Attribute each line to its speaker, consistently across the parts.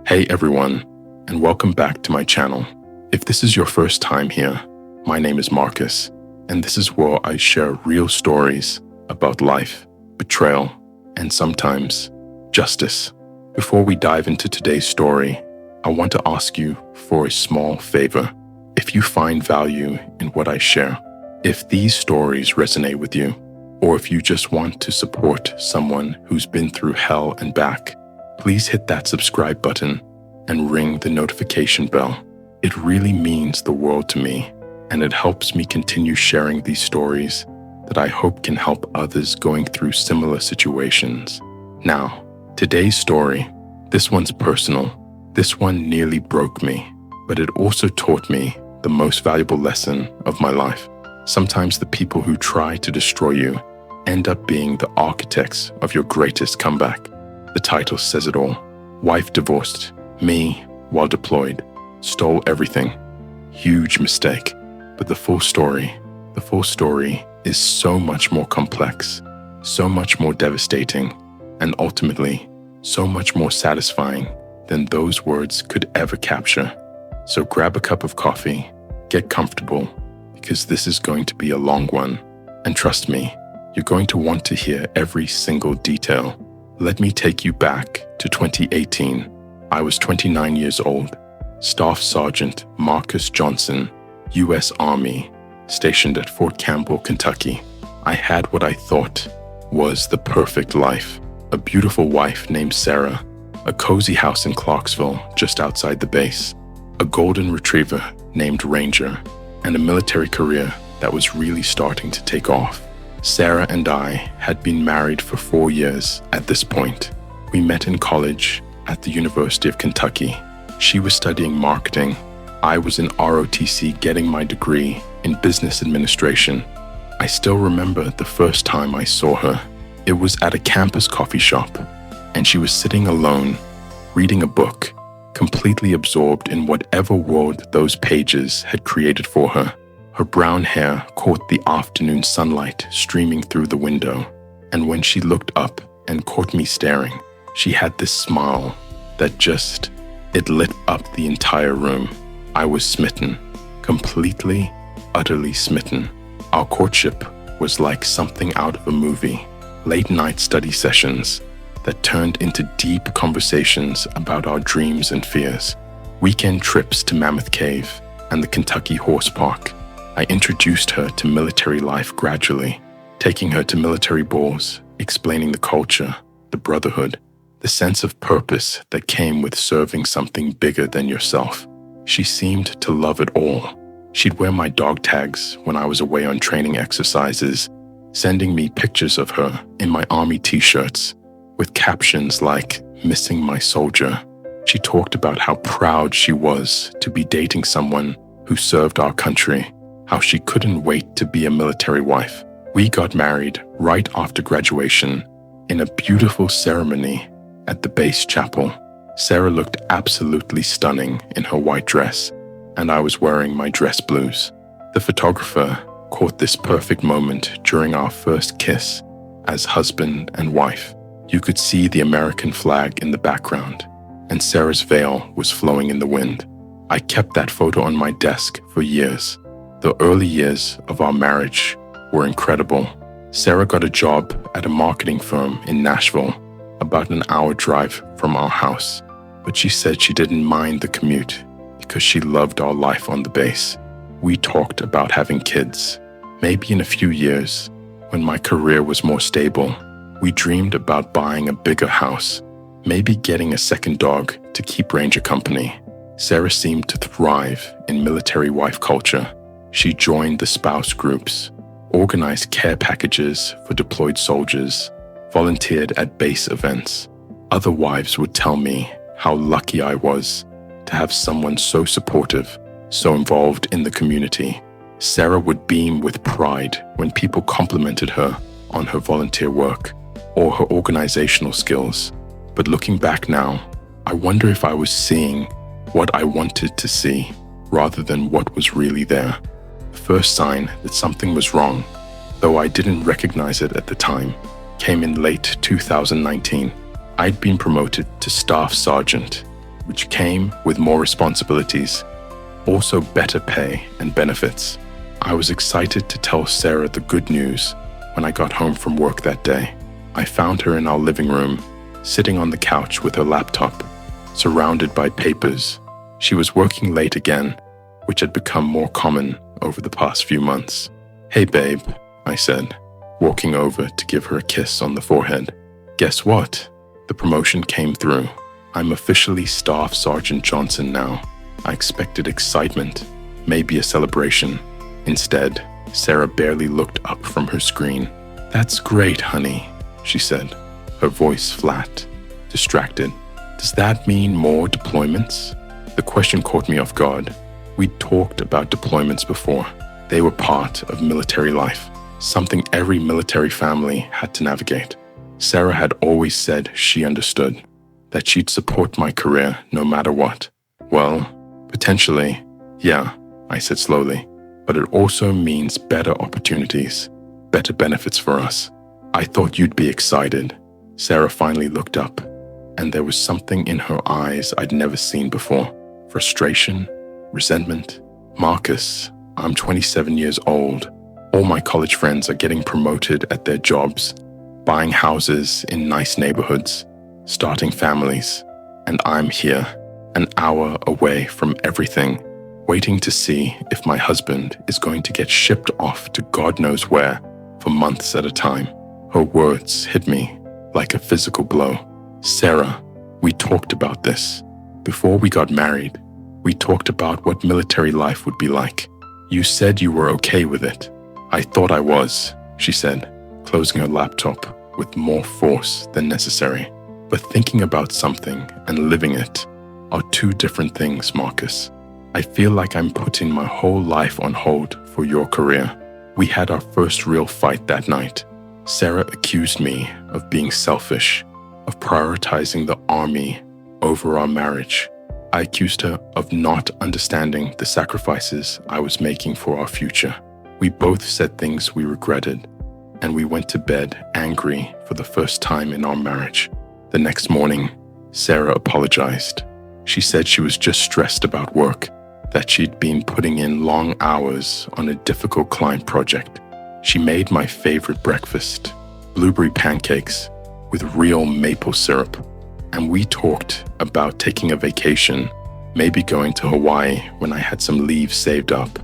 Speaker 1: Hey everyone, and welcome back to my channel. If this is your first time here, my name is Marcus, and this is where I share real stories about life, betrayal, and sometimes justice. Before we dive into today's story, I want to ask you for a small favor. If you find value in what I share, if these stories resonate with you, or if you just want to support someone who's been through hell and back, please hit that subscribe button and ring the notification bell. It really means the world to me, and it helps me continue sharing these stories that I hope can help others going through similar situations. Now, today's story, this one's personal. This one nearly broke me, but it also taught me the most valuable lesson of my life. Sometimes the people who try to destroy you end up being the architects of your greatest comeback. The title says it all. Wife divorced, me while deployed, stole everything. Huge mistake. But the full story is so much more complex, so much more devastating, and ultimately, so much more satisfying than those words could ever capture. So grab a cup of coffee, get comfortable, because this is going to be a long one. And trust me, you're going to want to hear every single detail. Let me take you back to 2018. I was 29 years old, Staff Sergeant Marcus Johnson, U.S. Army, stationed at Fort Campbell, Kentucky. I had what I thought was the perfect life. A beautiful wife named Sarah, a cozy house in Clarksville just outside the base, a golden retriever named Ranger, and a military career that was really starting to take off. Sarah and I had been married for 4 years at this point. We met in college at the University of Kentucky. She was studying marketing. I was in ROTC getting my degree in business administration. I still remember the first time I saw her. It was at a campus coffee shop, and she was sitting alone, reading a book, completely absorbed in whatever world those pages had created for her. Her brown hair caught the afternoon sunlight streaming through the window, and when she looked up and caught me staring, she had this smile that it lit up the entire room. I was smitten, completely, utterly smitten. Our courtship was like something out of a movie, late-night study sessions that turned into deep conversations about our dreams and fears, weekend trips to Mammoth Cave and the Kentucky Horse Park. I introduced her to military life gradually, taking her to military balls, explaining the culture, the brotherhood, the sense of purpose that came with serving something bigger than yourself. She seemed to love it all. She'd wear my dog tags when I was away on training exercises, sending me pictures of her in my Army t-shirts with captions like, "Missing my soldier." She talked about how proud she was to be dating someone who served our country, how she couldn't wait to be a military wife. We got married right after graduation in a beautiful ceremony at the base chapel. Sarah looked absolutely stunning in her white dress, and I was wearing my dress blues. The photographer caught this perfect moment during our first kiss as husband and wife. You could see the American flag in the background, and Sarah's veil was flowing in the wind. I kept that photo on my desk for years. The early years of our marriage were incredible. Sarah got a job at a marketing firm in Nashville, about an hour drive from our house, but she said she didn't mind the commute because she loved our life on the base. We talked about having kids. Maybe in a few years, when my career was more stable, we dreamed about buying a bigger house, maybe getting a second dog to keep Ranger company. Sarah seemed to thrive in military wife culture. She joined the spouse groups, organized care packages for deployed soldiers, volunteered at base events. Other wives would tell me how lucky I was to have someone so supportive, so involved in the community. Sarah would beam with pride when people complimented her on her volunteer work or her organizational skills. But looking back now, I wonder if I was seeing what I wanted to see rather than what was really there. The first sign that something was wrong, though I didn't recognize it at the time, came in late 2019. I'd been promoted to Staff Sergeant, which came with more responsibilities, also better pay and benefits. I was excited to tell Sarah the good news when I got home from work that day. I found her in our living room, sitting on the couch with her laptop, surrounded by papers. She was working late again, which had become more common over the past few months. "Hey babe," I said, walking over to give her a kiss on the forehead. "Guess what? The promotion came through. I'm officially Staff Sergeant Johnson now." I expected excitement, maybe a celebration. Instead, Sarah barely looked up from her screen. "That's great, honey," she said, her voice flat, distracted. "Does that mean more deployments?" The question caught me off guard. We'd talked about deployments before. They were part of military life, something every military family had to navigate. Sarah had always said she understood, that she'd support my career no matter what. "Well, potentially, yeah," I said slowly, "but it also means better opportunities, better benefits for us." "I thought you'd be excited." Sarah finally looked up, and there was something in her eyes I'd never seen before. Frustration, resentment. "Marcus, I'm 27 years old. All my college friends are getting promoted at their jobs, buying houses in nice neighborhoods, starting families, and I'm here, an hour away from everything, waiting to see if my husband is going to get shipped off to God knows where for months at a time." Her words hit me like a physical blow. "Sarah, we talked about this. Before we got married, we talked about what military life would be like. You said you were okay with it." "I thought I was," she said, closing her laptop with more force than necessary. "But thinking about something and living it are two different things, Marcus. I feel like I'm putting my whole life on hold for your career." We had our first real fight that night. Sarah accused me of being selfish, of prioritizing the army over our marriage. I accused her of not understanding the sacrifices I was making for our future. We both said things we regretted, and we went to bed angry for the first time in our marriage. The next morning, Sarah apologized. She said she was just stressed about work, that she'd been putting in long hours on a difficult client project. She made my favorite breakfast, blueberry pancakes with real maple syrup, and we talked about taking a vacation, maybe going to Hawaii when I had some leave saved up.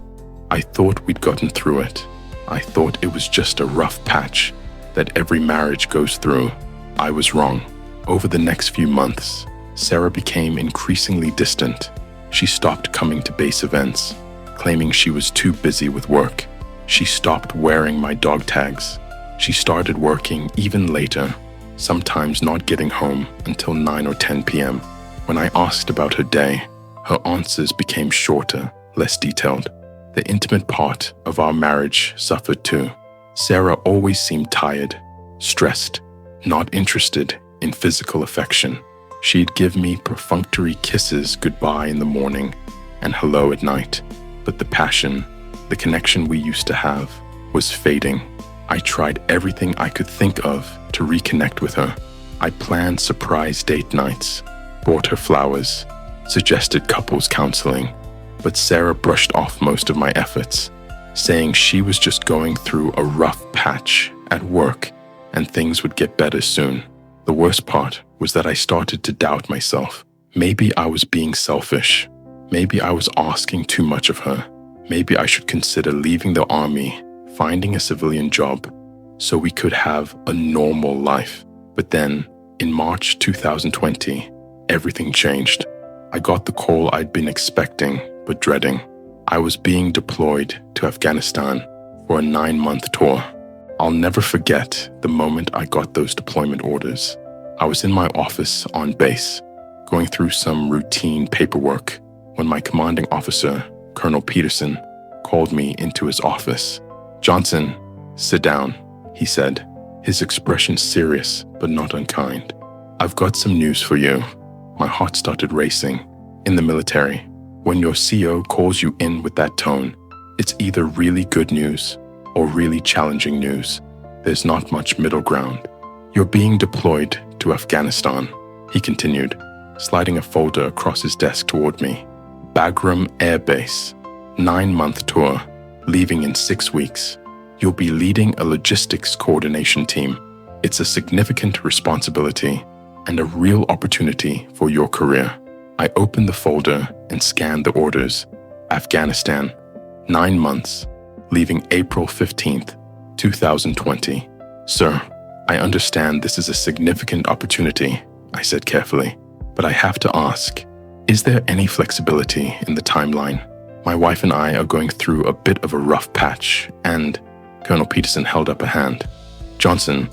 Speaker 1: I thought we'd gotten through it. I thought it was just a rough patch that every marriage goes through. I was wrong. Over the next few months, Sarah became increasingly distant. She stopped coming to base events, claiming she was too busy with work. She stopped wearing my dog tags. She started working even later, sometimes not getting home until 9 or 10 p.m. When I asked about her day, her answers became shorter, less detailed. The intimate part of our marriage suffered too. Sarah always seemed tired, stressed, not interested in physical affection. She'd give me perfunctory kisses goodbye in the morning and hello at night, but the passion, the connection we used to have, was fading. I tried everything I could think of to reconnect with her. I planned surprise date nights, bought her flowers, suggested couples counseling, but Sarah brushed off most of my efforts, saying she was just going through a rough patch at work and things would get better soon. The worst part was that I started to doubt myself. Maybe I was being selfish. Maybe I was asking too much of her. Maybe I should consider leaving the army, finding a civilian job, so we could have a normal life. But then, in March 2020, everything changed. I got the call I'd been expecting but dreading. I was being deployed to Afghanistan for a 9-month tour. I'll never forget the moment I got those deployment orders. I was in my office on base, going through some routine paperwork, when my commanding officer, Colonel Peterson, called me into his office. "Johnson, sit down," he said, his expression serious but not unkind. "I've got some news for you." My heart started racing. In the military, when your CO calls you in with that tone, it's either really good news or really challenging news. There's not much middle ground. "You're being deployed to Afghanistan," he continued, sliding a folder across his desk toward me. Bagram Air Base, 9-month tour, leaving in 6 weeks. You'll be leading a logistics coordination team. It's a significant responsibility and a real opportunity for your career. I opened the folder and scanned the orders. Afghanistan, 9 months, leaving April 15th, 2020. Sir, I understand this is a significant opportunity, I said carefully, but I have to ask, is there any flexibility in the timeline? My wife and I are going through a bit of a rough patch, and Colonel Peterson held up a hand. Johnson,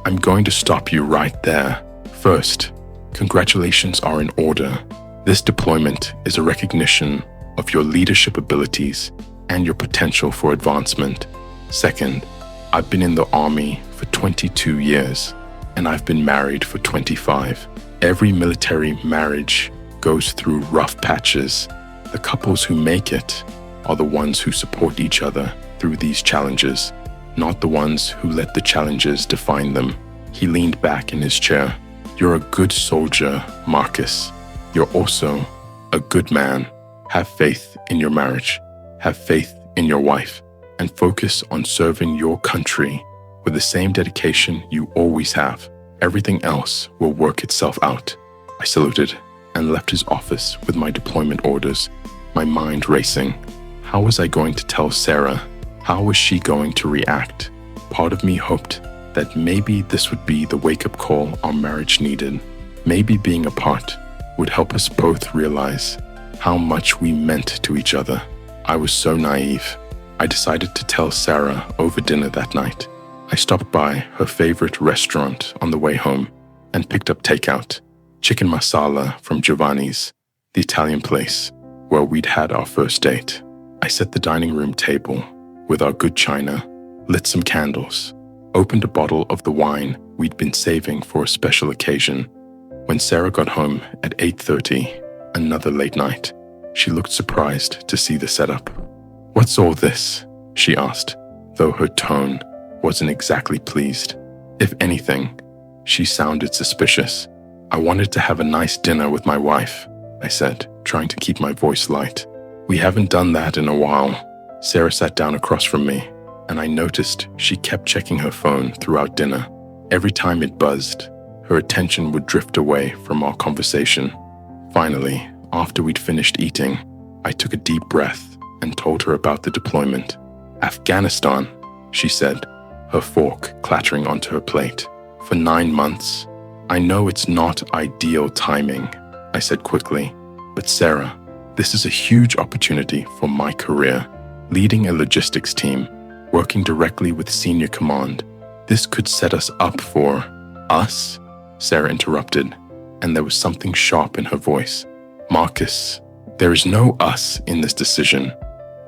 Speaker 1: I'm going to stop you right there. First, congratulations are in order. This deployment is a recognition of your leadership abilities and your potential for advancement. Second, I've been in the Army for 22 years, and I've been married for 25. Every military marriage goes through rough patches. The couples who make it are the ones who support each other through these challenges, not the ones who let the challenges define them. He leaned back in his chair. You're a good soldier, Marcus. You're also a good man. Have faith in your marriage. Have faith in your wife. And focus on serving your country with the same dedication you always have. Everything else will work itself out. I saluted and left his office with my deployment orders, my mind racing. How was I going to tell Sarah? How was she going to react? Part of me hoped that maybe this would be the wake-up call our marriage needed. Maybe being apart would help us both realize how much we meant to each other. I was so naive. I decided to tell Sarah over dinner that night. I stopped by her favorite restaurant on the way home and picked up takeout, chicken masala from Giovanni's, the Italian place where we'd had our first date. I set the dining room table with our good china, lit some candles, opened a bottle of the wine we'd been saving for a special occasion. When Sarah got home at 8:30, another late night, she looked surprised to see the setup. "What's all this?" she asked, though her tone wasn't exactly pleased. If anything, she sounded suspicious. "I wanted to have a nice dinner with my wife," I said, trying to keep my voice light. "We haven't done that in a while." Sarah sat down across from me, and I noticed she kept checking her phone throughout dinner. Every time it buzzed, her attention would drift away from our conversation. Finally, after we'd finished eating, I took a deep breath and told her about the deployment. "Afghanistan," she said, her fork clattering onto her plate. "For 9 months. I know it's not ideal timing," I said quickly, "but Sarah, this is a huge opportunity for my career. Leading a logistics team, working directly with senior command. This could set us up for..." "Us?" Sarah interrupted, and there was something sharp in her voice. "Marcus, there is no us in this decision.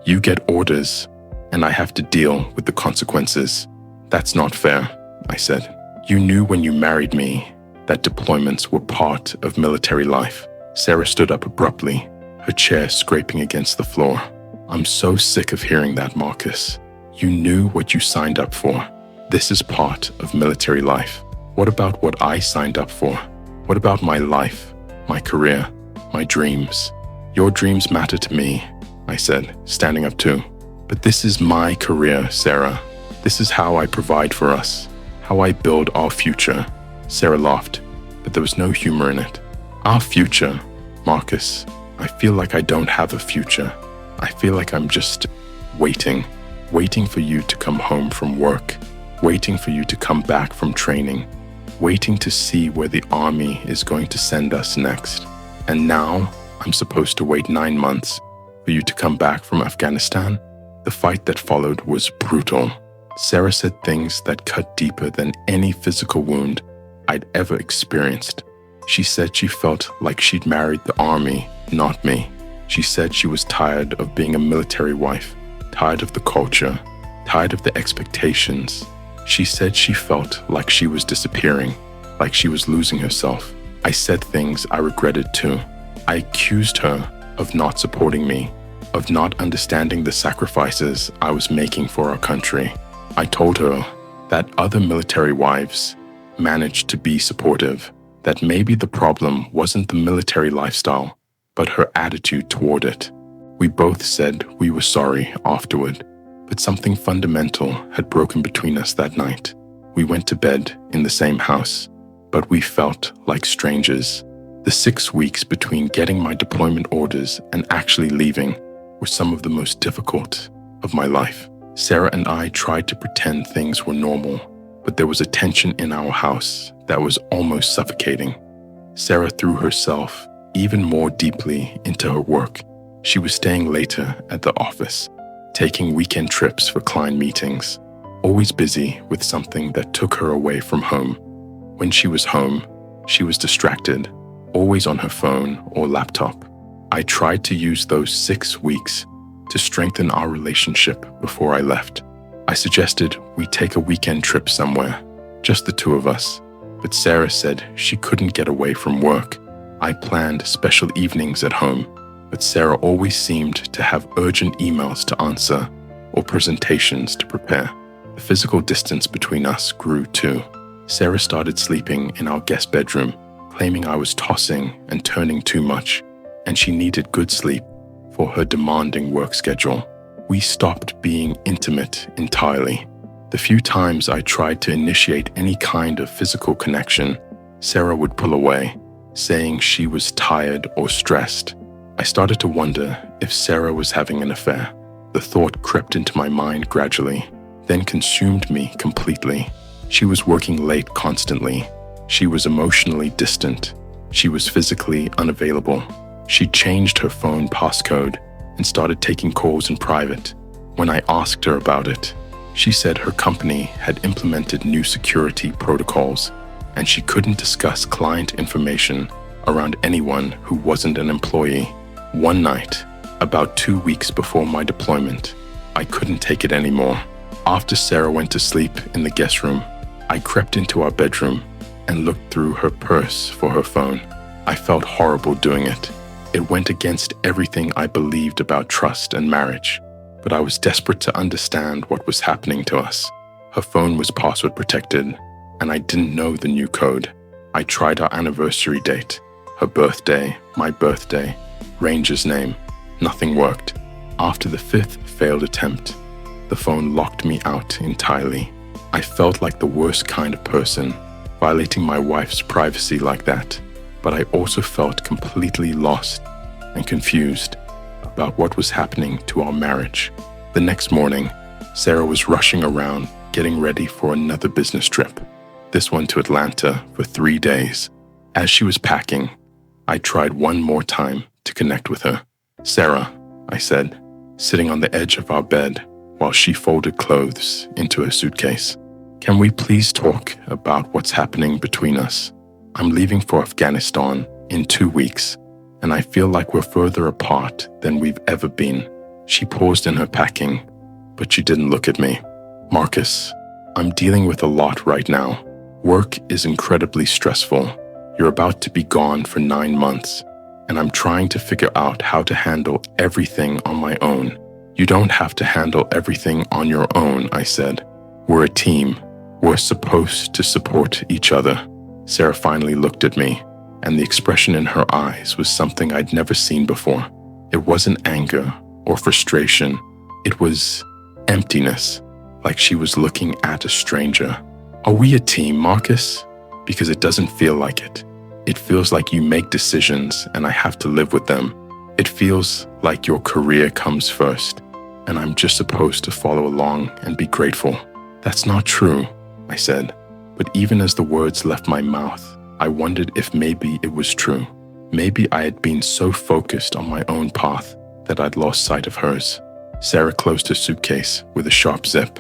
Speaker 1: You get orders, and I have to deal with the consequences. That's not fair," I said. "You knew when you married me that deployments were part of military life." Sarah stood up abruptly, her chair scraping against the floor. "I'm so sick of hearing that, Marcus. You knew what you signed up for. This is part of military life. What about what I signed up for? What about my life, my career, my dreams?" "Your dreams matter to me," I said, standing up too. "But this is my career, Sarah. This is how I provide for us, how I build our future." Sarah laughed, but there was no humor in it. "Our future? Marcus, I feel like I don't have a future. I feel like I'm just waiting for you to come home from work, waiting for you to come back from training, waiting to see where the army is going to send us next. And now I'm supposed to wait 9 months for you to come back from Afghanistan?" The fight that followed was brutal. Sarah said things that cut deeper than any physical wound I'd ever experienced. She said she felt like she'd married the army, not me. She said she was tired of being a military wife, tired of the culture, tired of the expectations. She said she felt like she was disappearing, like she was losing herself. I said things I regretted too. I accused her of not supporting me, of not understanding the sacrifices I was making for our country. I told her that other military wives managed to be supportive, that maybe the problem wasn't the military lifestyle, but her attitude toward it. We both said we were sorry afterward, but something fundamental had broken between us that night. We went to bed in the same house, but we felt like strangers. The 6 weeks between getting my deployment orders and actually leaving were some of the most difficult of my life. Sarah and I tried to pretend things were normal, but there was a tension in our house that was almost suffocating. Sarah threw herself even more deeply into her work. She was staying later at the office, taking weekend trips for client meetings, always busy with something that took her away from home. When she was home, she was distracted, always on her phone or laptop. I tried to use those 6 weeks to strengthen our relationship before I left. I suggested we take a weekend trip somewhere, just the two of us, but Sarah said she couldn't get away from work. I planned special evenings at home, but Sarah always seemed to have urgent emails to answer or presentations to prepare. The physical distance between us grew too. Sarah started sleeping in our guest bedroom, claiming I was tossing and turning too much, and she needed good sleep for her demanding work schedule. We stopped being intimate entirely. The few times I tried to initiate any kind of physical connection, Sarah would pull away, saying she was tired or stressed. I started to wonder if Sarah was having an affair. The thought crept into my mind gradually, then consumed me completely. She was working late constantly. She was emotionally distant. She was physically unavailable. She changed her phone passcode and started taking calls in private. When I asked her about it, she said her company had implemented new security protocols and she couldn't discuss client information around anyone who wasn't an employee. One night, about 2 weeks before my deployment, I couldn't take it anymore. After Sarah went to sleep in the guest room, I crept into our bedroom and looked through her purse for her phone. I felt horrible doing it. It went against everything I believed about trust and marriage, but I was desperate to understand what was happening to us. Her phone was password protected, and I didn't know the new code. I tried our anniversary date, her birthday, my birthday, Ranger's name. Nothing worked. After the 5th failed attempt, the phone locked me out entirely. I felt like the worst kind of person, violating my wife's privacy like that, but I also felt completely lost and confused about what was happening to our marriage. The next morning, Sarah was rushing around getting ready for another business trip, this one to Atlanta for 3 days. As she was packing, I tried one more time to connect with her. "Sarah," I said, sitting on the edge of our bed while she folded clothes into her suitcase. "Can we please talk about what's happening between us? I'm leaving for Afghanistan in 2 weeks, and I feel like we're further apart than we've ever been." She paused in her packing, but she didn't look at me. "Marcus, I'm dealing with a lot right now. Work is incredibly stressful. You're about to be gone for 9 months, and I'm trying to figure out how to handle everything on my own." "You don't have to handle everything on your own," I said. "We're a team. We're supposed to support each other." Sarah finally looked at me, and the expression in her eyes was something I'd never seen before. It wasn't anger or frustration. It was emptiness, like she was looking at a stranger. "Are we a team, Marcus? Because it doesn't feel like it. It feels like you make decisions and I have to live with them. It feels like your career comes first, and I'm just supposed to follow along and be grateful." "That's not true," I said. But even as the words left my mouth, I wondered if maybe it was true. Maybe I had been so focused on my own path that I'd lost sight of hers. Sarah closed her suitcase with a sharp zip.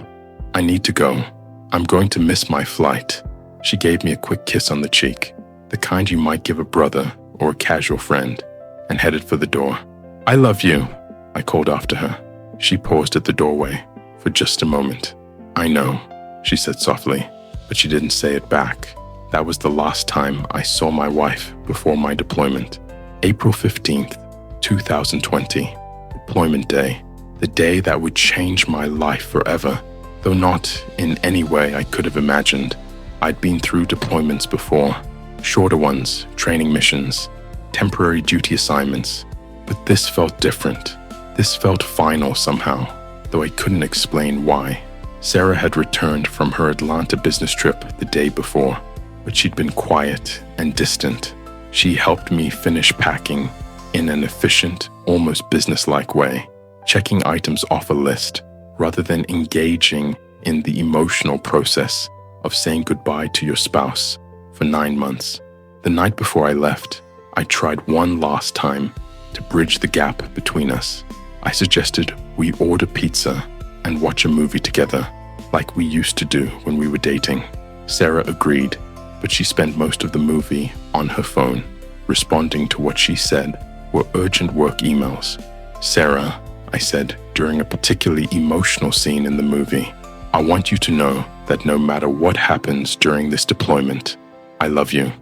Speaker 1: "I need to go. I'm going to miss my flight." She gave me a quick kiss on the cheek, the kind you might give a brother or a casual friend, and headed for the door. "I love you," I called after her. She paused at the doorway for just a moment. "I know," she said softly, but she didn't say it back. That was the last time I saw my wife before my deployment. April 15th, 2020, deployment day, the day that would change my life forever, though not in any way I could have imagined. I'd been through deployments before, Shorter ones, training missions, temporary duty assignments. But this felt different. This felt final somehow, though I couldn't explain why. Sarah had returned from her Atlanta business trip the day before, but she'd been quiet and distant. She helped me finish packing in an efficient, almost businesslike way, checking items off a list rather than engaging in the emotional process of saying goodbye to your spouse for 9 months. The night before I left, I tried one last time to bridge the gap between us. I suggested we order pizza and watch a movie together, like we used to do when we were dating. Sarah agreed, but she spent most of the movie on her phone, responding to what she said were urgent work emails. "Sarah," I said during a particularly emotional scene in the movie, "I want you to know that no matter what happens during this deployment, I love you.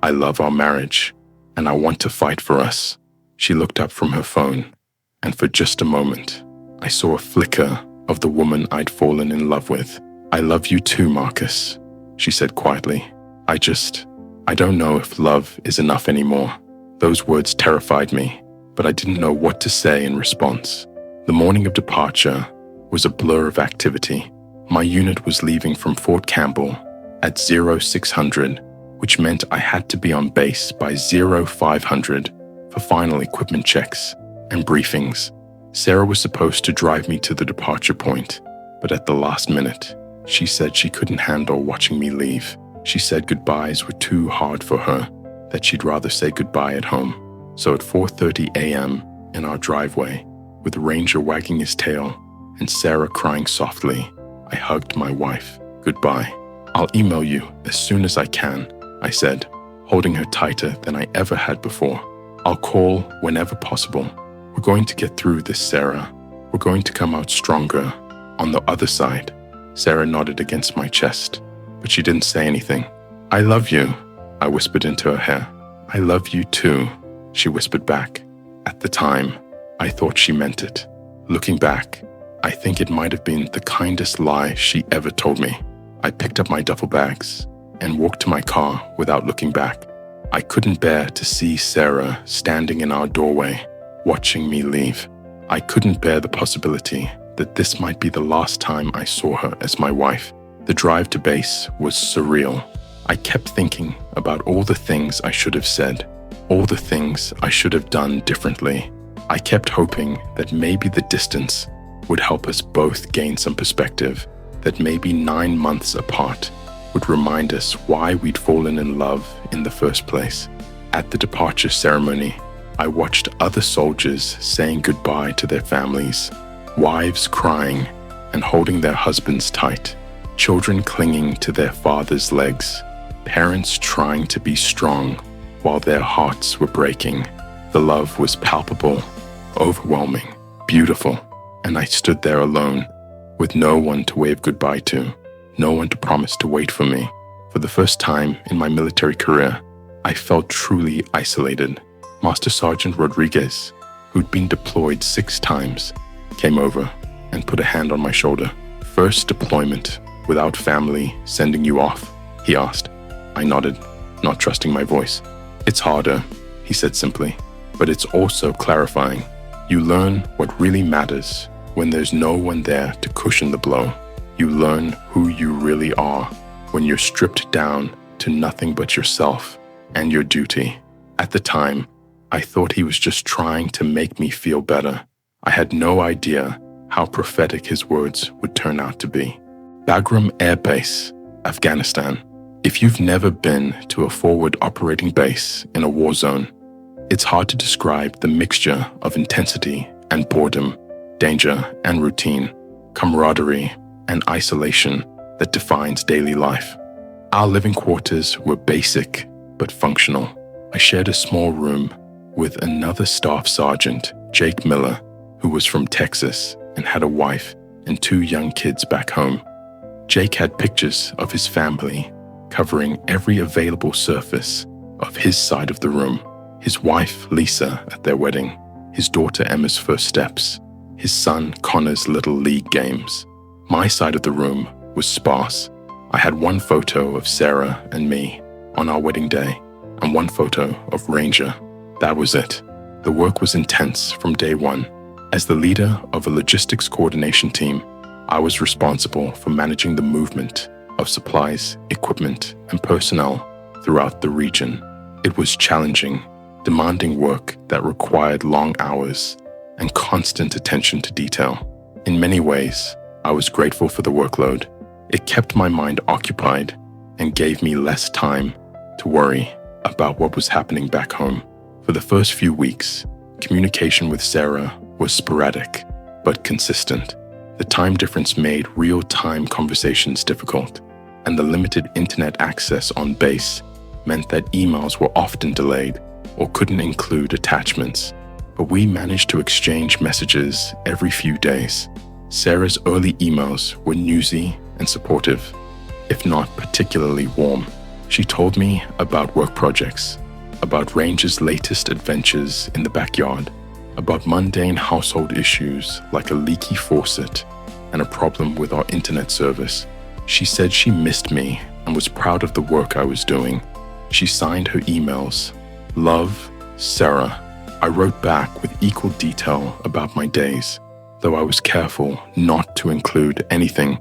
Speaker 1: I love our marriage, and I want to fight for us." She looked up from her phone, and for just a moment, I saw a flicker of the woman I'd fallen in love with. "I love you too, Marcus," she said quietly. I don't know if love is enough anymore." Those words terrified me, but I didn't know what to say in response. The morning of departure was a blur of activity. My unit was leaving from Fort Campbell at 0600, which meant I had to be on base by 0500 for final equipment checks and briefings. Sarah was supposed to drive me to the departure point, but at the last minute, she said she couldn't handle watching me leave. She said goodbyes were too hard for her, that she'd rather say goodbye at home. So at 4:30 a.m. in our driveway, with Ranger wagging his tail and Sarah crying softly, I hugged my wife. "Goodbye. I'll email you as soon as I can," I said, holding her tighter than I ever had before. "I'll call whenever possible. We're going to get through this, Sarah. We're going to come out stronger on the other side." Sarah nodded against my chest, but she didn't say anything. "I love you," I whispered into her hair. "I love you too," she whispered back. At the time, I thought she meant it. Looking back, I think it might have been the kindest lie she ever told me. I picked up my duffel bags and walked to my car without looking back. I couldn't bear to see Sarah standing in our doorway, watching me leave. I couldn't bear the possibility that this might be the last time I saw her as my wife. The drive to base was surreal. I kept thinking about all the things I should have said, all the things I should have done differently. I kept hoping that maybe the distance would help us both gain some perspective, that maybe 9 months apart would remind us why we'd fallen in love in the first place. At the departure ceremony, I watched other soldiers saying goodbye to their families, wives crying and holding their husbands tight, children clinging to their fathers' legs, parents trying to be strong while their hearts were breaking. The love was palpable, overwhelming, beautiful, and I stood there alone, with no one to wave goodbye to, no one to promise to wait for me. For the first time in my military career, I felt truly isolated. Master Sergeant Rodriguez, who'd been deployed 6 times, came over and put a hand on my shoulder. "First deployment without family sending you off?" he asked. I nodded, not trusting my voice. "It's harder," he said simply, "but it's also clarifying. You learn what really matters when there's no one there to cushion the blow. You learn who you really are when you're stripped down to nothing but yourself and your duty." At the time, I thought he was just trying to make me feel better. I had no idea how prophetic his words would turn out to be. Bagram Air Base, Afghanistan. If you've never been to a forward operating base in a war zone, it's hard to describe the mixture of intensity and boredom, danger and routine, camaraderie and isolation that defines daily life. Our living quarters were basic but functional. I shared a small room with another staff sergeant, Jake Miller, who was from Texas and had a wife and 2 young kids back home. Jake had pictures of his family covering every available surface of his side of the room. His wife, Lisa, at their wedding, his daughter Emma's first steps, his son Connor's little league games. My side of the room was sparse. I had one photo of Sarah and me, on our wedding day and one photo of Ranger. That was it. The work was intense from day one. As the leader of a logistics coordination team, I was responsible for managing the movement of supplies, equipment, and personnel throughout the region. It was challenging, demanding work that required long hours and constant attention to detail. In many ways, I was grateful for the workload. It kept my mind occupied and gave me less time to worry about what was happening back home. For the first few weeks, communication with Sarah was sporadic but consistent. The time difference made real-time conversations difficult, and the limited internet access on base meant that emails were often delayed or couldn't include attachments. But we managed to exchange messages every few days. Sarah's early emails were newsy and supportive, if not particularly warm. She told me about work projects, about Ranger's latest adventures in the backyard, about mundane household issues like a leaky faucet and a problem with our internet service. She said she missed me and was proud of the work I was doing. She signed her emails, "Love, Sarah." I wrote back with equal detail about my days, though I was careful not to include anything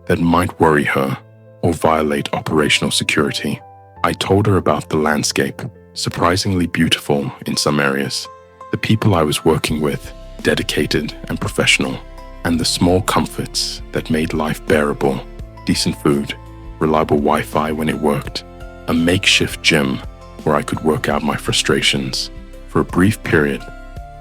Speaker 1: that might worry her or violate operational security. I told her about the landscape, surprisingly beautiful in some areas, the people I was working with, dedicated and professional, and the small comforts that made life bearable: decent food, reliable Wi-Fi when it worked, a makeshift gym where I could work out my frustrations. For a brief period,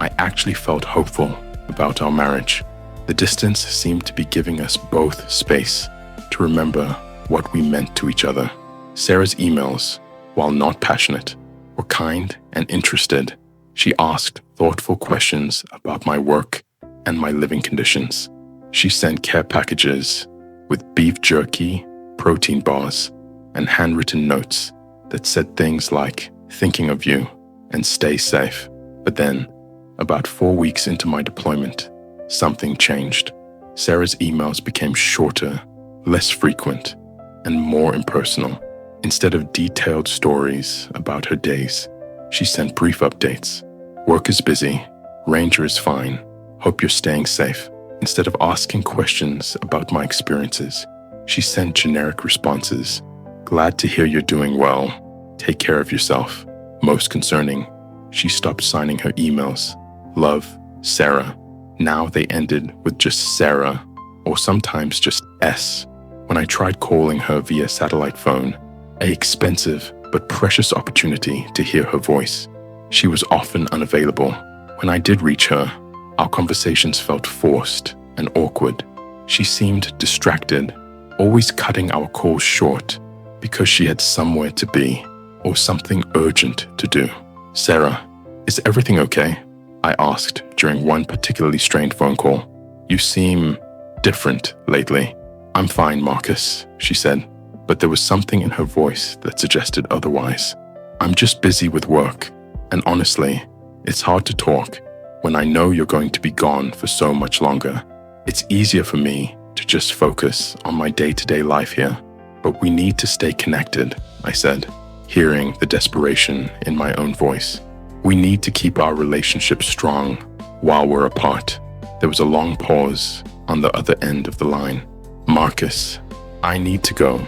Speaker 1: I actually felt hopeful about our marriage. The distance seemed to be giving us both space to remember what we meant to each other. Sarah's emails, while not passionate, were kind and interested. She asked thoughtful questions about my work and my living conditions. She sent care packages with beef jerky, protein bars, and handwritten notes that said things like, "Thinking of you," and "Stay safe." But then, about 4 weeks into my deployment, something changed. Sarah's emails became shorter, less frequent, and more impersonal. Instead of detailed stories about her days, she sent brief updates. "Work is busy. Ranger is fine. Hope you're staying safe." Instead of asking questions about my experiences, she sent generic responses. "Glad to hear you're doing well. Take care of yourself." Most concerning, she stopped signing her emails, "Love, Sarah." Now they ended with just Sarah, or sometimes just S. When I tried calling her via satellite phone, an expensive but precious opportunity to hear her voice, she was often unavailable. When I did reach her, our conversations felt forced and awkward. She seemed distracted, always cutting our calls short because she had somewhere to be or something urgent to do. "Sarah, is everything okay?" I asked during one particularly strained phone call. "You seem different lately." "I'm fine, Marcus," she said, but there was something in her voice that suggested otherwise. "I'm just busy with work, and honestly, it's hard to talk when I know you're going to be gone for so much longer. It's easier for me to just focus on my day-to-day life here, but we need to stay connected," I said, hearing the desperation in my own voice. "We need to keep our relationship strong while we're apart." There was a long pause on the other end of the line. "Marcus, I need to go.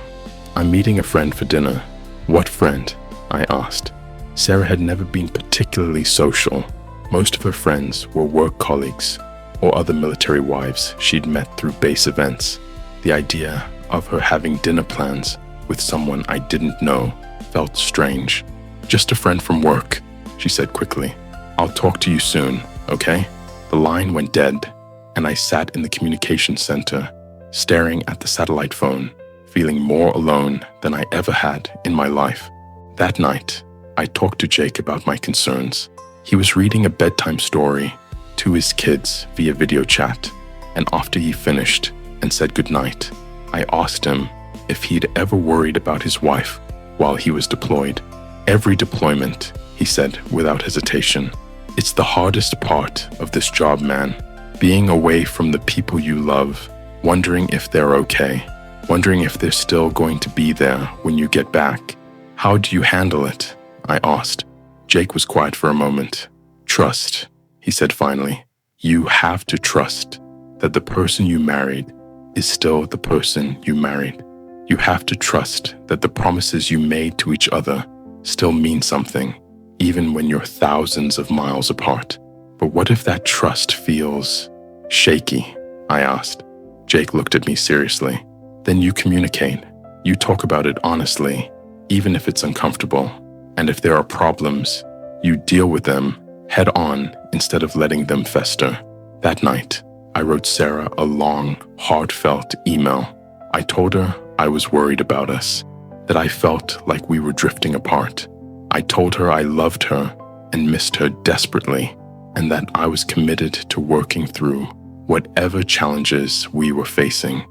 Speaker 1: I'm meeting a friend for dinner." "What friend?" I asked. Sarah had never been particularly social. Most of her friends were work colleagues or other military wives she'd met through base events. The idea of her having dinner plans with someone I didn't know felt strange. "Just a friend from work," she said quickly. "I'll talk to you soon, okay?" The line went dead, and I sat in the communications center, staring at the satellite phone, feeling more alone than I ever had in my life. That night, I talked to Jake about my concerns. He was reading a bedtime story to his kids via video chat, and after he finished and said goodnight, I asked him if he'd ever worried about his wife while he was deployed. "Every deployment," he said without hesitation. "It's the hardest part of this job, man. Being away from the people you love, wondering if they're okay, wondering if they're still going to be there when you get back, How do you handle it? I asked. Jake was quiet for a moment. Trust, he said finally. You have to trust that the person you married is still the person you married. You have to trust that the promises you made to each other still mean something, even when you're thousands of miles apart. But what if that trust feels shaky? I asked. Jake looked at me seriously. Then you communicate. You talk about it honestly, even if it's uncomfortable. And if there are problems, you deal with them head on instead of letting them fester. That night, I wrote Sarah a long, heartfelt email. I told her I was worried about us, that I felt like we were drifting apart. I told her I loved her and missed her desperately, and that I was committed to working through whatever challenges we were facing.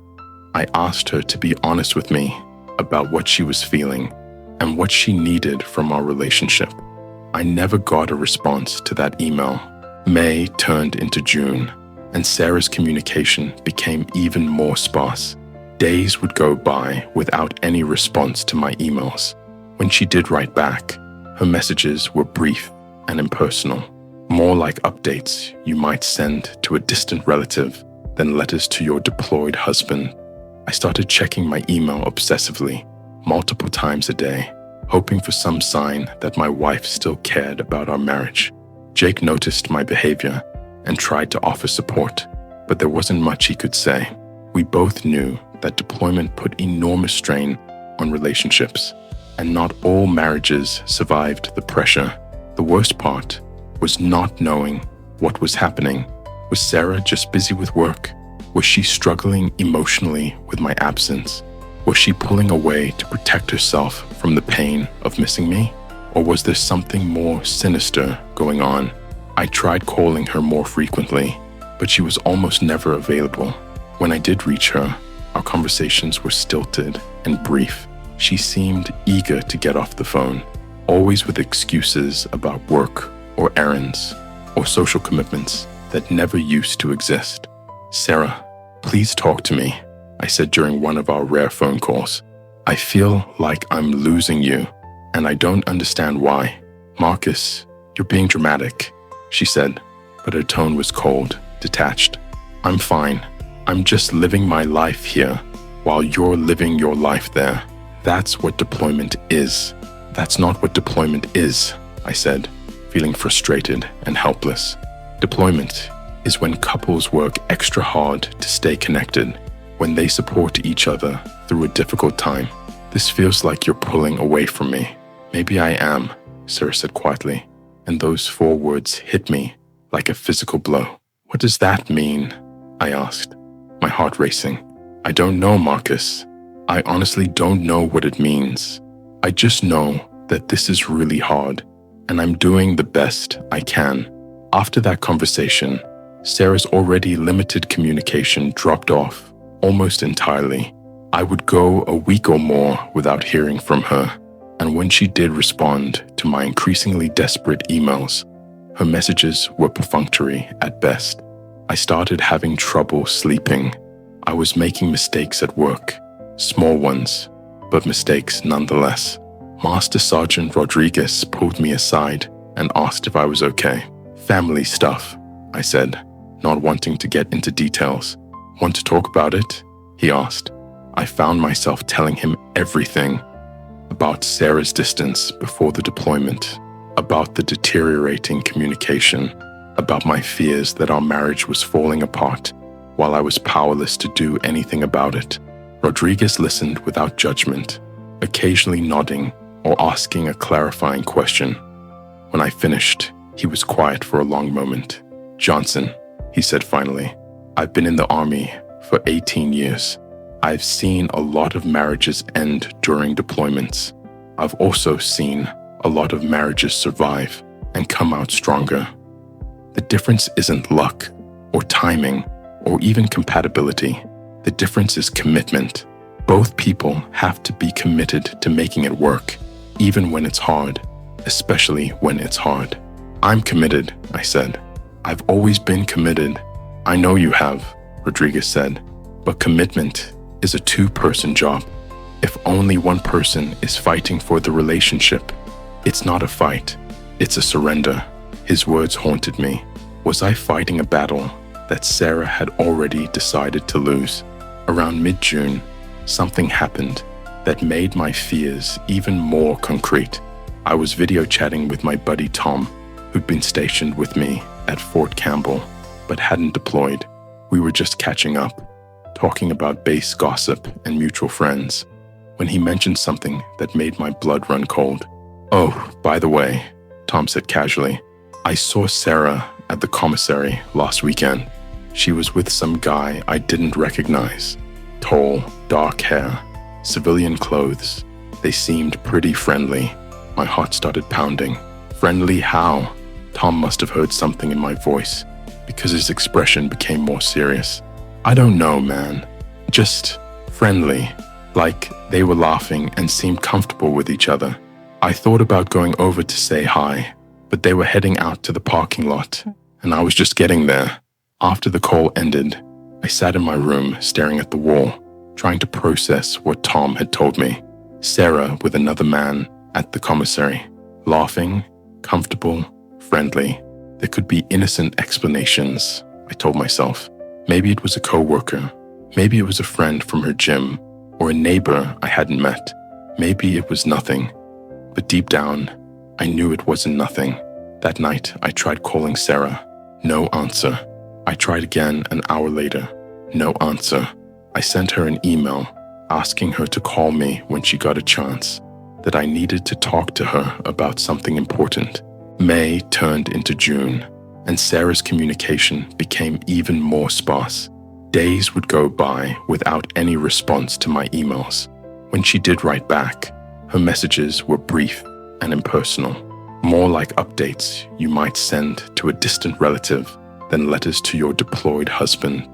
Speaker 1: I asked her to be honest with me about what she was feeling and what she needed from our relationship. I never got a response to that email. May turned into June, and Sarah's communication became even more sparse. Days would go by without any response to my emails. When she did write back, her messages were brief and impersonal, more like updates you might send to a distant relative than letters to your deployed husband. I started checking my email obsessively, multiple times a day, hoping for some sign that my wife still cared about our marriage. Jake noticed my behavior and tried to offer support, but there wasn't much he could say. We both knew that deployment put enormous strain on relationships, and not all marriages survived the pressure. The worst part was not knowing what was happening. Was Sarah just busy with work? Was she struggling emotionally with my absence? Was she pulling away to protect herself from the pain of missing me? Or was there something more sinister going on? I tried calling her more frequently, but she was almost never available. When I did reach her, our conversations were stilted and brief. She seemed eager to get off the phone, always with excuses about work or errands or social commitments that never used to exist. Sarah, please talk to me, I said during one of our rare phone calls. I feel like I'm losing you, and I don't understand why. Marcus, you're being dramatic, she said, but her tone was cold, detached. I'm fine. I'm just living my life here while you're living your life there. That's what deployment is. That's not what deployment is, I said, feeling frustrated and helpless. Deployment is when couples work extra hard to stay connected, when they support each other through a difficult time. This feels like you're pulling away from me. Maybe I am, Sarah said quietly, and those 4 words hit me like a physical blow. What does that mean? I asked, my heart racing. I don't know, Marcus. I honestly don't know what it means. I just know that this is really hard, and I'm doing the best I can. After that conversation, Sarah's already limited communication dropped off almost entirely. I would go a week or more without hearing from her, and when she did respond to my increasingly desperate emails, her messages were perfunctory at best. I started having trouble sleeping. I was making mistakes at work, small ones, but mistakes nonetheless. Master Sergeant Rodriguez pulled me aside and asked if I was okay. Family stuff, I said, not wanting to get into details. Want to talk about it? He asked. I found myself telling him everything about Sarah's distance before the deployment, about the deteriorating communication, about my fears that our marriage was falling apart while I was powerless to do anything about it. Rodriguez listened without judgment, occasionally nodding or asking a clarifying question. When I finished, he was quiet for a long moment. Johnson, he said finally, I've been in the Army for 18 years. I've seen a lot of marriages end during deployments. I've also seen a lot of marriages survive and come out stronger. The difference isn't luck or timing or even compatibility. The difference is commitment. Both people have to be committed to making it work, even when it's hard, especially when it's hard. I'm committed, I said. I've always been committed. I know you have, Rodriguez said, but commitment is a 2-person job. If only one person is fighting for the relationship, it's not a fight, it's a surrender. His words haunted me. Was I fighting a battle that Sarah had already decided to lose? Around mid-June, something happened that made my fears even more concrete. I was video chatting with my buddy Tom, who'd been stationed with me at Fort Campbell, but hadn't deployed. We were just catching up, talking about base gossip and mutual friends, when he mentioned something that made my blood run cold. "Oh, by the way," Tom said casually, "I saw Sarah at the commissary last weekend. She was with some guy I didn't recognize. Tall, dark hair, civilian clothes. They seemed pretty friendly." My heart started pounding. Friendly how? Tom must have heard something in my voice, because his expression became more serious. "I don't know, man. Just friendly. Like they were laughing and seemed comfortable with each other. I thought about going over to say hi, but they were heading out to the parking lot, and I was just getting there." After the call ended, I sat in my room staring at the wall, trying to process what Tom had told me. Sarah with another man at the commissary, laughing, comfortable, friendly. There could be innocent explanations, I told myself. Maybe it was a co-worker. Maybe it was a friend from her gym, or a neighbor I hadn't met. Maybe it was nothing. But deep down, I knew it wasn't nothing. That night, I tried calling Sarah. No answer. I tried again an hour later. No answer. I sent her an email asking her to call me when she got a chance, that I needed to talk to her about something important. May turned into June, and Sarah's communication became even more sparse. Days would go by without any response to my emails. When she did write back, her messages were brief and impersonal, more like updates you might send to a distant relative than letters to your deployed husband.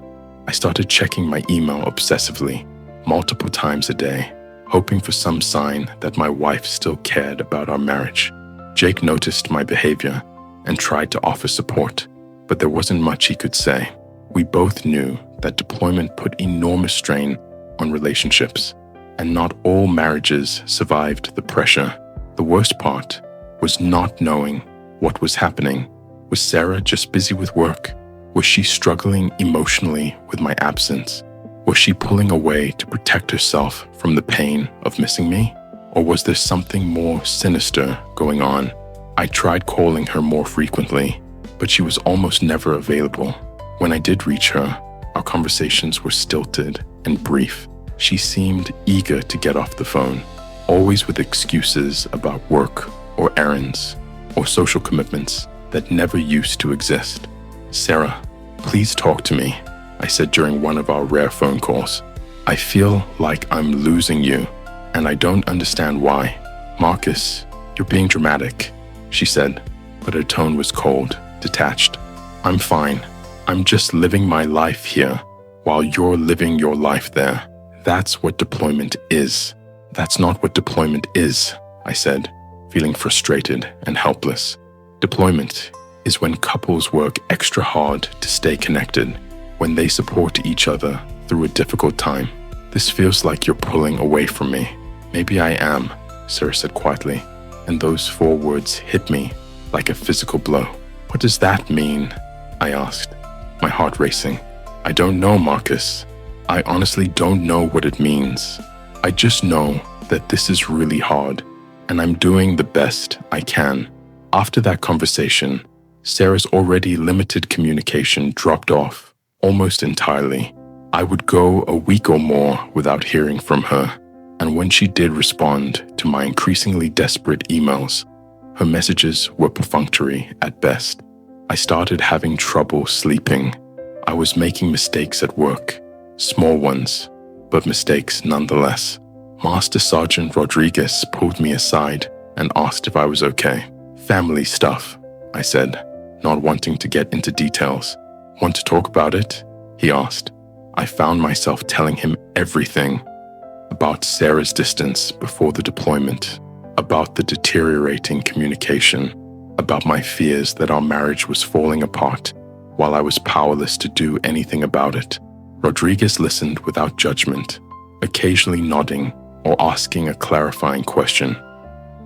Speaker 1: I started checking my email obsessively, multiple times a day, hoping for some sign that my wife still cared about our marriage. Jake noticed my behavior and tried to offer support, but there wasn't much he could say. We both knew that deployment put enormous strain on relationships, and not all marriages survived the pressure. The worst part was not knowing what was happening. Was Sarah just busy with work? Was she struggling emotionally with my absence? Was she pulling away to protect herself from the pain of missing me? Or was there something more sinister going on? I tried calling her more frequently, but she was almost never available. When I did reach her, our conversations were stilted and brief. She seemed eager to get off the phone, always with excuses about work or errands or social commitments that never used to exist. "Sarah, please talk to me," I said during one of our rare phone calls. "I feel like I'm losing you, and I don't understand why." "Marcus, you're being dramatic," she said, but her tone was cold, detached. "I'm fine. I'm just living my life here while you're living your life there. That's what deployment is." "That's not what deployment is," I said, feeling frustrated and helpless. "Deployment is when couples work extra hard to stay connected, when they support each other through a difficult time. This feels like you're pulling away from me." "Maybe I am," Sarah said quietly, and those 4 words hit me like a physical blow. "What does that mean?" I asked, my heart racing. "I don't know, Marcus. I honestly don't know what it means. I just know that this is really hard, and I'm doing the best I can." After that conversation, Sarah's already limited communication dropped off almost entirely. I would go a week or more without hearing from her, and when she did respond to my increasingly desperate emails, her messages were perfunctory at best. I started having trouble sleeping. I was making mistakes at work, small ones, but mistakes nonetheless. Master Sergeant Rodriguez pulled me aside and asked if I was okay. "Family stuff," I said, not wanting to get into details. "Want to talk about it?" he asked. I found myself telling him everything about Sarah's distance before the deployment, about the deteriorating communication, about my fears that our marriage was falling apart while I was powerless to do anything about it. Rodriguez listened without judgment, occasionally nodding or asking a clarifying question.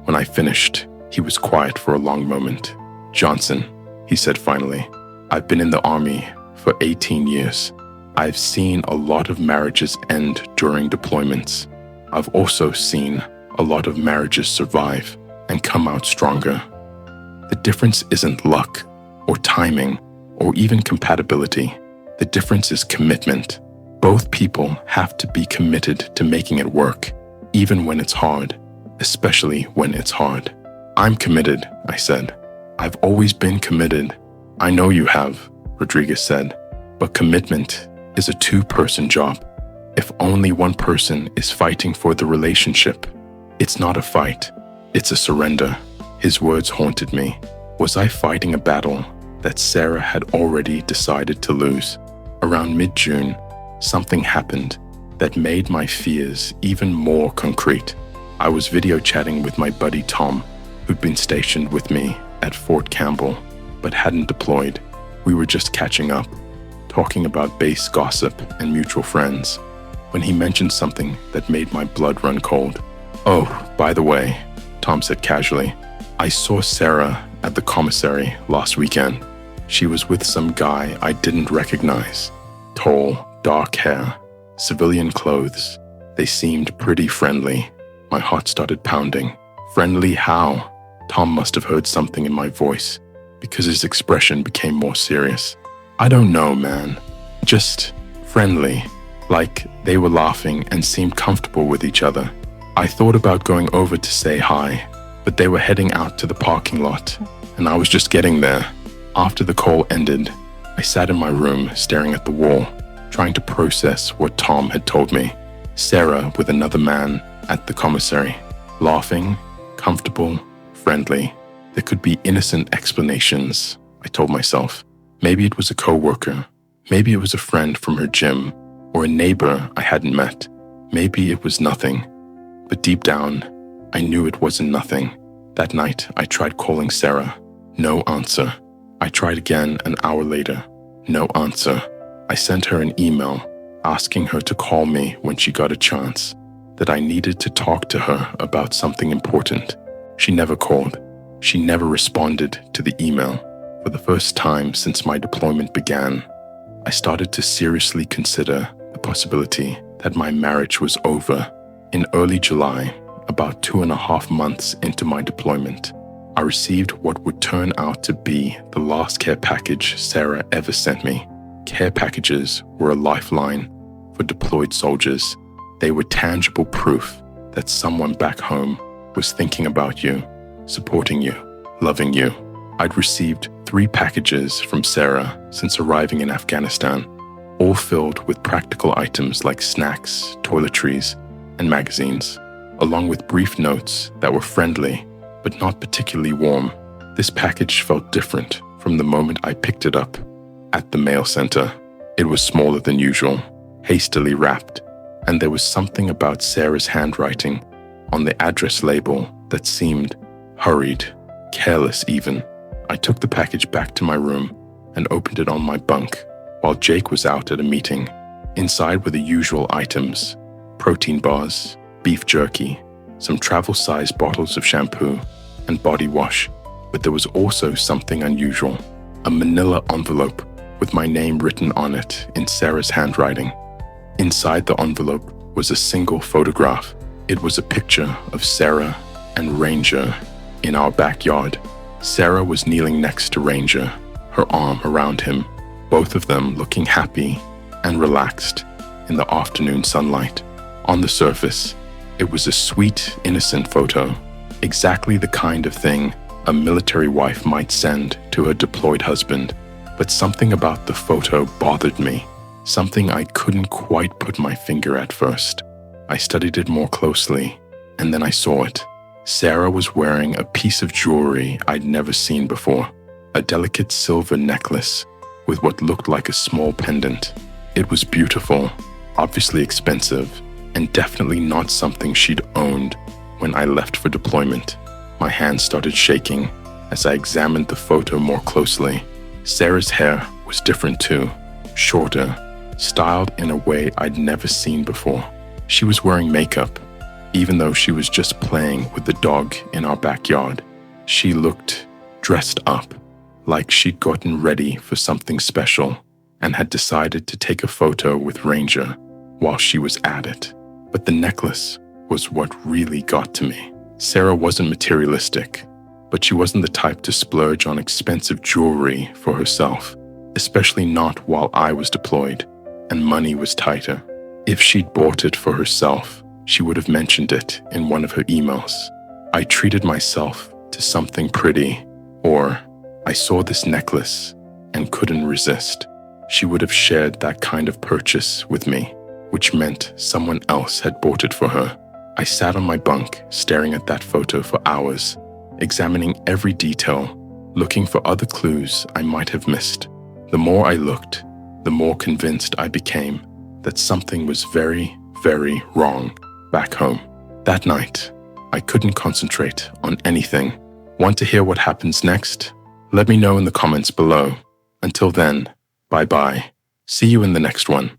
Speaker 1: When I finished, he was quiet for a long moment. "Johnson," he said finally, "I've been in the Army for 18 years. I've seen a lot of marriages end during deployments. I've also seen a lot of marriages survive and come out stronger. The difference isn't luck or timing or even compatibility. The difference is commitment. Both people have to be committed to making it work, even when it's hard, especially when it's hard." "I'm committed," I said. "I've always been committed." "I know you have," Rodriguez said, "but commitment is a two-person job. If only one person is fighting for the relationship, it's not a fight, it's a surrender." His words haunted me. Was I fighting a battle that Sarah had already decided to lose? Around mid-June, something happened that made my fears even more concrete. I was video chatting with my buddy Tom, who'd been stationed with me at Fort Campbell, but hadn't deployed. We were just catching up, talking about base gossip and mutual friends, when he mentioned something that made my blood run cold. "Oh, by the way," Tom said casually, "I saw Sarah at the commissary last weekend. She was with some guy I didn't recognize. Tall, dark hair, civilian clothes. They seemed pretty friendly." My heart started pounding. "Friendly how?" Tom must have heard something in my voice, because his expression became more serious. "I don't know, man. Just friendly. Like they were laughing and seemed comfortable with each other. I thought about going over to say hi, but they were heading out to the parking lot, and I was just getting there." After the call ended, I sat in my room staring at the wall, trying to process what Tom had told me. Sarah with another man at the commissary, laughing, comfortable, friendly. There could be innocent explanations, I told myself. Maybe it was a coworker. Maybe it was a friend from her gym, or a neighbor I hadn't met. Maybe it was nothing. But deep down, I knew it wasn't nothing. That night, I tried calling Sarah. No answer. I tried again an hour later. No answer. I sent her an email asking her to call me when she got a chance, that I needed to talk to her about something important. She never called. She never responded to the email. For the first time since my deployment began, I started to seriously consider the possibility that my marriage was over. In early July, about 2.5 months into my deployment, I received what would turn out to be the last care package Sarah ever sent me. Care packages were a lifeline for deployed soldiers. They were tangible proof that someone back home was thinking about you, supporting you, loving you. I'd received 3 packages from Sarah since arriving in Afghanistan, all filled with practical items like snacks, toiletries, and magazines, along with brief notes that were friendly but not particularly warm. This package felt different from the moment I picked it up at the mail center. It was smaller than usual, hastily wrapped, and there was something about Sarah's handwriting on the address label that seemed hurried, careless even. I took the package back to my room and opened it on my bunk while Jake was out at a meeting. Inside were the usual items: protein bars, beef jerky, some travel-sized bottles of shampoo, and body wash. But there was also something unusual: a manila envelope with my name written on it in Sarah's handwriting. Inside the envelope was a single photograph. It was a picture of Sarah and Ranger in our backyard. Sarah was kneeling next to Ranger, her arm around him, both of them looking happy and relaxed in the afternoon sunlight. On the surface, it was a sweet, innocent photo, exactly the kind of thing a military wife might send to her deployed husband. But something about the photo bothered me, something I couldn't quite put my finger at first. I studied it more closely, and then I saw it. Sarah was wearing a piece of jewelry I'd never seen before, a delicate silver necklace with what looked like a small pendant. It was beautiful, obviously expensive, and definitely not something she'd owned when I left for deployment. My hands started shaking as I examined the photo more closely. Sarah's hair was different too, shorter, styled in a way I'd never seen before. She was wearing makeup, even though she was just playing with the dog in our backyard. She looked dressed up, like she'd gotten ready for something special and had decided to take a photo with Ranger while she was at it. But the necklace was what really got to me. Sarah wasn't materialistic, but she wasn't the type to splurge on expensive jewelry for herself, especially not while I was deployed and money was tighter. If she'd bought it for herself, she would have mentioned it in one of her emails. I treated myself to something pretty, or I saw this necklace and couldn't resist. She would have shared that kind of purchase with me, which meant someone else had bought it for her. I sat on my bunk staring at that photo for hours, examining every detail, looking for other clues I might have missed. The more I looked, the more convinced I became that something was very, very wrong back home. That night, I couldn't concentrate on anything. Want to hear what happens next? Let me know in the comments below. Until then, bye-bye. See you in the next one.